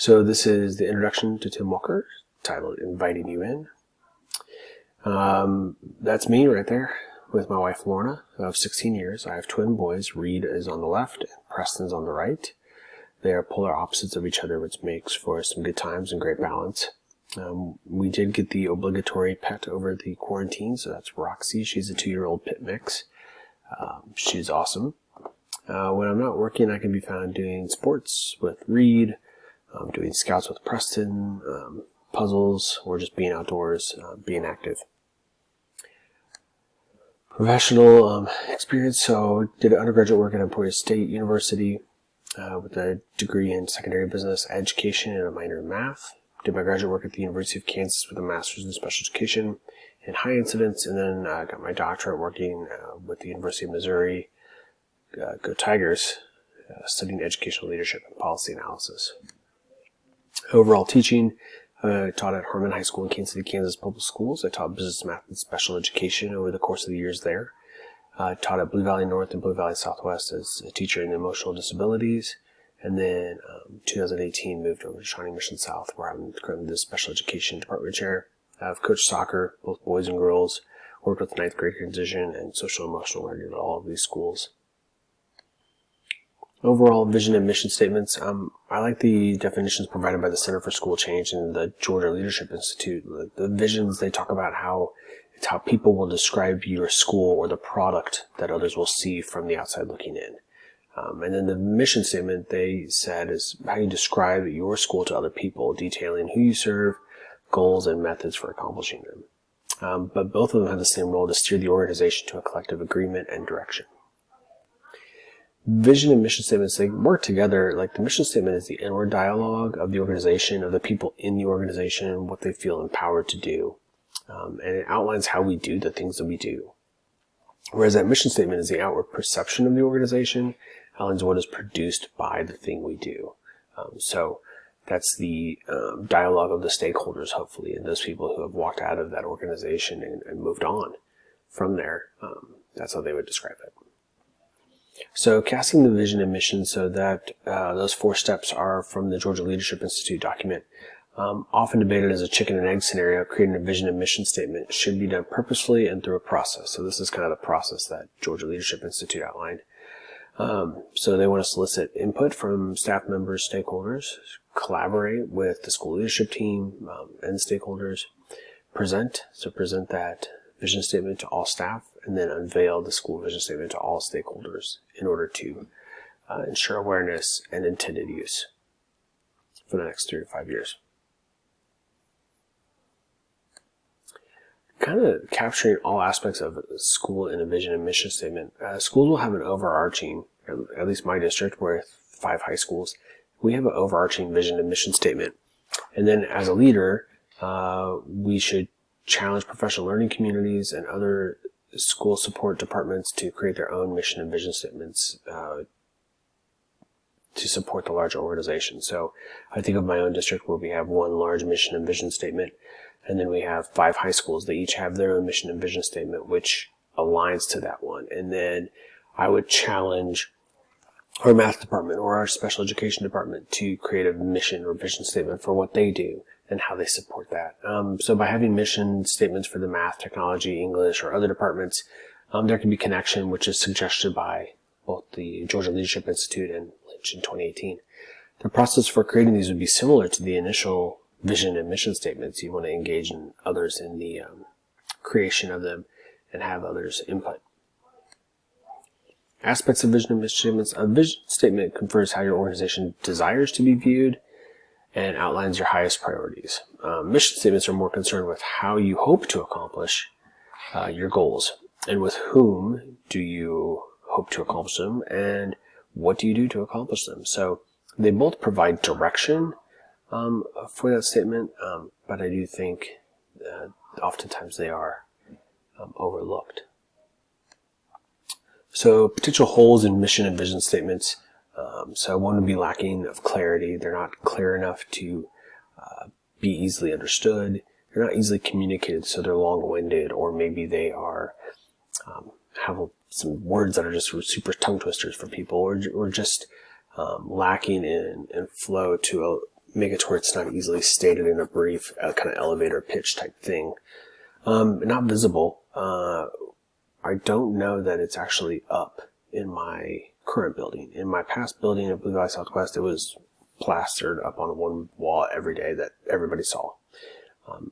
So this is the introduction to Tim Walker, titled Inviting You In. That's me right there with my wife Lorna of 16 years. I have twin boys. Reed is on the left and Preston's on the right. They are polar opposites of each other, which makes for some good times and great balance. We did get the obligatory pet over the quarantine, so that's Roxy. She's a 2-year-old pit mix. She's awesome. When I'm not working, I can be found doing sports with Reed, doing scouts with Preston, puzzles, or just being outdoors, being active. Professional experience, so did undergraduate work at Emporia State University with a degree in secondary business education and a minor in math. Did my graduate work at the University of Kansas with a master's in special education and high incidence, and then got my doctorate working with the University of Missouri, Go Tigers, studying educational leadership and policy analysis. Overall teaching, taught at Harmon High School in Kansas City, Kansas Public Schools. I taught business, math, and special education over the course of the years there. Taught at Blue Valley North and Blue Valley Southwest as a teacher in emotional disabilities. And then 2018 moved over to Shawnee Mission South, where I'm currently the special education department chair. I've coached soccer, both boys and girls, worked with 9th grade transition and social emotional learning at all of these schools. Overall vision and mission statements. I like the definitions provided by the Center for School Change and the Georgia Leadership Institute. The visions, they talk about how it's how people will describe your school or the product that others will see from the outside looking in. And then the mission statement, they said, is how you describe your school to other people, detailing who you serve, goals, and methods for accomplishing them. But both of them have the same role to steer the organization to a collective agreement and direction. Vision and mission statements, they work together. Like the mission statement is the inward dialogue of the organization, of the people in the organization, what they feel empowered to do. And it outlines how we do the things that we do. Whereas that mission statement is the outward perception of the organization, outlines what is produced by the thing we do. So that's the dialogue of the stakeholders, hopefully, and those people who have walked out of that organization and moved on from there. That's how they would describe it. So casting the vision and mission, so that those 4 steps are from the Georgia Leadership Institute document. Often debated as a chicken and egg scenario, creating a vision and mission statement should be done purposefully and through a process. So this is kind of the process that Georgia Leadership Institute outlined. So they want to solicit input from staff members, stakeholders, collaborate with the school leadership team and stakeholders, present that vision statement to all staff, and then unveil the school vision statement to all stakeholders in order to ensure awareness and intended use for the next 3 to 5 years. Kind of capturing all aspects of school in a vision and mission statement. Schools will have an overarching, at least my district, where 5 high schools, we have an overarching vision and mission statement. And then as a leader, we should challenge professional learning communities and other school support departments to create their own mission and vision statements to support the larger organization. So I think of my own district where we have 1 large mission and vision statement, and then we have 5 high schools. They each have their own mission and vision statement, which aligns to that one. And then I would challenge our math department or our special education department to create a mission or vision statement for what they do and how they support that. So by having mission statements for the math, technology, English, or other departments, there can be connection, which is suggested by both the Georgia Leadership Institute and Lynch in 2018. The process for creating these would be similar to the initial vision and mission statements. You want to engage in others in the creation of them and have others input. Aspects of vision and mission statements. A vision statement confers how your organization desires to be viewed and outlines your highest priorities. Mission statements are more concerned with how you hope to accomplish your goals, and with whom do you hope to accomplish them, and what do you do to accomplish them. So they both provide direction for that statement, but I do think oftentimes they are overlooked. So potential holes in mission and vision statements. So one would be lacking of clarity. They're not clear enough to be easily understood. They're not easily communicated, so they're long-winded, or maybe they are have some words that are just super tongue twisters for people, or just lacking in flow to make it to where it's not easily stated in a brief, kind of elevator pitch type thing. Not visible. I don't know that it's actually up in my current building. In my past building at Blue Valley Southwest, it was plastered up on one wall every day that everybody saw.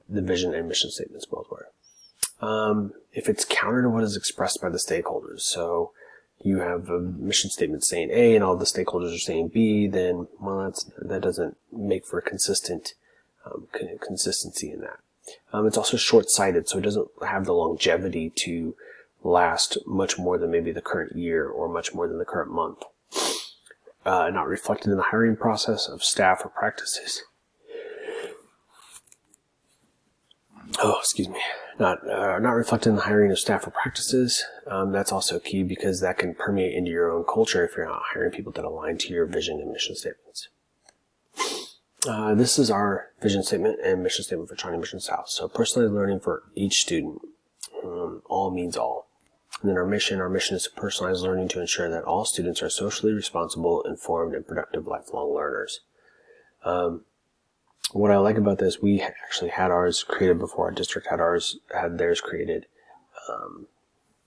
The vision and mission statements both were. If it's counter to what is expressed by the stakeholders, so you have a mission statement saying A and all the stakeholders are saying B, then, well, that doesn't make for a consistent consistency in that. It's also short-sighted, so it doesn't have the longevity to last much more than maybe the current year or much more than the current month. Not reflected in the hiring process of staff or practices. Not reflected in the hiring of staff or practices. That's also key because that can permeate into your own culture if you're not hiring people that align to your vision and mission statements. This is our vision statement and mission statement for Shawnee Mission South. So personalized learning for each student. All means all. And then our mission is to personalize learning to ensure that all students are socially responsible, informed, and productive lifelong learners. What I like about this, we actually had ours created before our district had theirs created,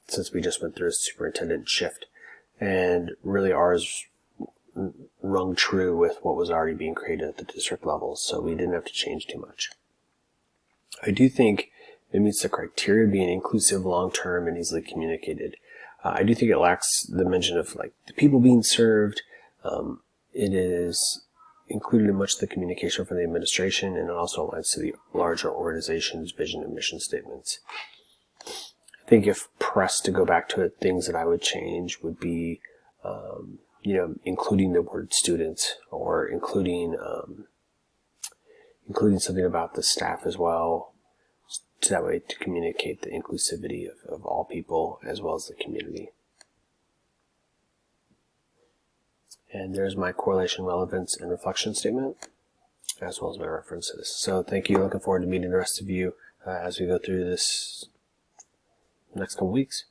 since we just went through a superintendent shift, and really ours rung true with what was already being created at the district level, so we didn't have to change too much. I do think it meets the criteria of being inclusive, long-term, and easily communicated. I do think it lacks the mention of like the people being served. It is included in much of the communication from the administration, and it also aligns to the larger organization's vision and mission statements. I think if pressed to go back to it, things that I would change would be, including the word students, or including something about the staff as well, so that way to communicate the inclusivity of all people as well as the community. And there's my correlation, relevance, and reflection statement, as well as my references. So thank you. Looking forward to meeting the rest of you as we go through this next couple weeks.